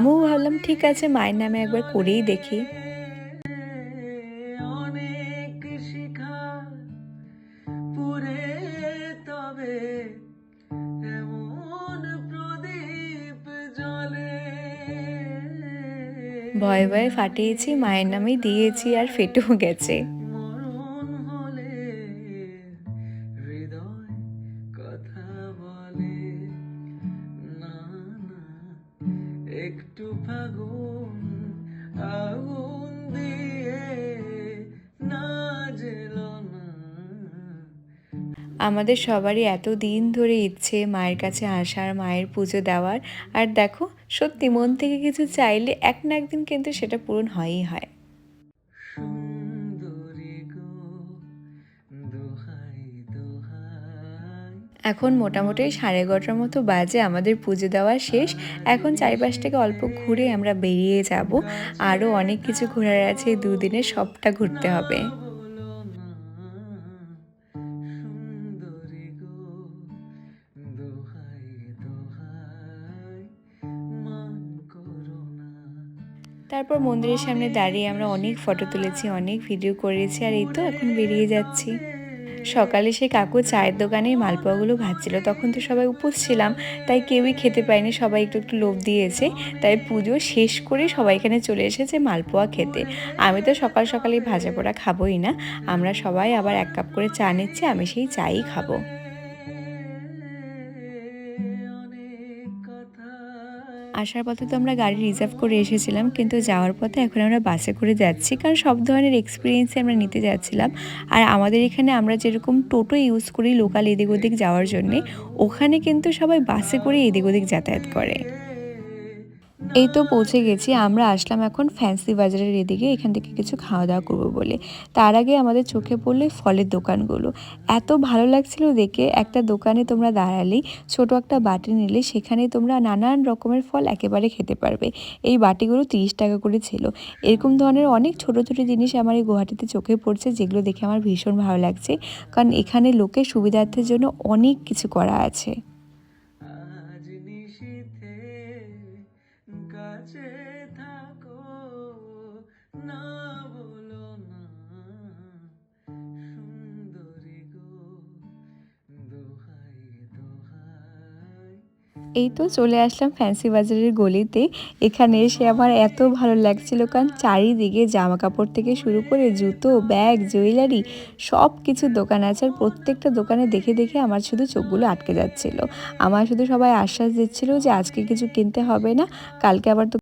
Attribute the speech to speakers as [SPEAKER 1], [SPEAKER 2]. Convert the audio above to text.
[SPEAKER 1] আমিও ভাবলাম ঠিক আছে মায়ের নামে একবার করেই দেখি।
[SPEAKER 2] অনেক শিখা পুরে তবে এমন প্রদীপ জ্বলে।
[SPEAKER 1] ভয়ে ভয়ে ফাটিয়েছি, মায়ের নামেই দিয়েছি আর ফেটেও গেছে।
[SPEAKER 2] মরণ হলে হৃদয় কথা বলে না, না একটু ফাগুন আগুন দিয়ে না জেল না।
[SPEAKER 1] আমাদের সবারই এত দিন ধরে ইচ্ছে মায়ের কাছে আসার, মায়ের পুজো দেওয়ার। আর দেখো সত্যি মন থেকে কিছু চাইলে এক না একদিন কিন্তু সেটা পূরণ হয়ই হয়।
[SPEAKER 2] সুন্দরী গো দোহাই দোহাই।
[SPEAKER 1] এখন মোটামুটি 11:30 মতো বাজে, আমাদের পুজো দেওয়া শেষ। এখন চারিপাশটাকে অল্প ঘুরে আমরা বেরিয়ে যাব। আরও অনেক কিছু ঘোরার আছে, দুদিনে সবটা ঘুরতে হবে।
[SPEAKER 2] বলো না সুন্দরী গো দোহাই দোহাই মান করো না।
[SPEAKER 1] তারপর মন্দিরের সামনে দাঁড়িয়ে আমরা অনেক ফটো তুলেছি, অনেক ভিডিও করেছি, আর এই তো এখন বেরিয়ে যাচ্ছি। সকালে সেই কাকু চায়ের দোকানে মালপোয়াগুলো ভাজছিল, তখন তো সবাই উপোস ছিলাম, তাই কেউই খেতে পায়নি, সবাই একটু একটু লোভ দিয়েছে। তাই পুজো শেষ করে সবাই এখানে চলে এসেছে মালপোয়া খেতে। আমি তো সকাল সকালেই ভাজা পোড়া খাবোই না, আমরা সবাই আবার 1 কাপ করে চা নিচ্ছি, আমি সেই চাই খাবো।
[SPEAKER 2] অনেক কথা
[SPEAKER 1] আসার পথে তো আমরা গাড়ি রিজার্ভ করে এসেছিলাম, কিন্তু যাওয়ার পথে এখন আমরা বাসে করে যাচ্ছি, কারণ সব ধরনের এক্সপিরিয়েন্সই আমরা নিতে যাচ্ছিলাম। আর আমাদের এখানে আমরা যেরকম টোটো ইউজ করি লোকাল এদিক ওদিক যাওয়ার জন্যে, ওখানে কিন্তু সবাই বাসে করে এদিক ওদিক যাতায়াত করে। এই তো পৌঁছে গেছি, আমরা আসলাম এখন ফ্যান্সি বাজারের এদিকে, এখান থেকে কিছু খাওয়া দাওয়া করবো বলে। তার আগে আমাদের চোখে পড়লো ফলের দোকানগুলো, এত ভালো লাগছিল দেখে। একটা দোকানে তোমরা দাঁড়ালেই, ছোট একটা বাটি নিলে সেখানে তোমরা নানান রকমের ফল একেবারে খেতে পারবে। এই বাটিগুলো 30 টাকা করে ছিল। এরকম ধরনের অনেক ছোট ছোট জিনিস আমার এই গুয়াহাটিতে চোখে পড়ছে, যেগুলো দেখে আমার ভীষণ ভালো লাগছে, কারণ এখানে লোকের সুবিধার্থের জন্য অনেক কিছু করা আছে।
[SPEAKER 2] আজ নিশীথে কাছে থাকো না বলো না সুন্দরী গো দোহাই দোহাই।
[SPEAKER 1] এই তো চলে আসলাম ফ্যান্সি বাজারের গলিতে। এখানে এসে আমার এত ভালো লাগছিল, কারণ চারিদিকে জামা কাপড় থেকে শুরু করে জুতো, ব্যাগ, জুয়েলারি সব কিছুর দোকান আছে। আর প্রত্যেকটা দোকানে দেখে দেখে আমার শুধু চোখগুলো আটকে যাচ্ছিল। আমার শুধু সবাই আশ্বাস দিচ্ছিল যে আজকে কিছু কিনতে হবে না, কালকে আবার তো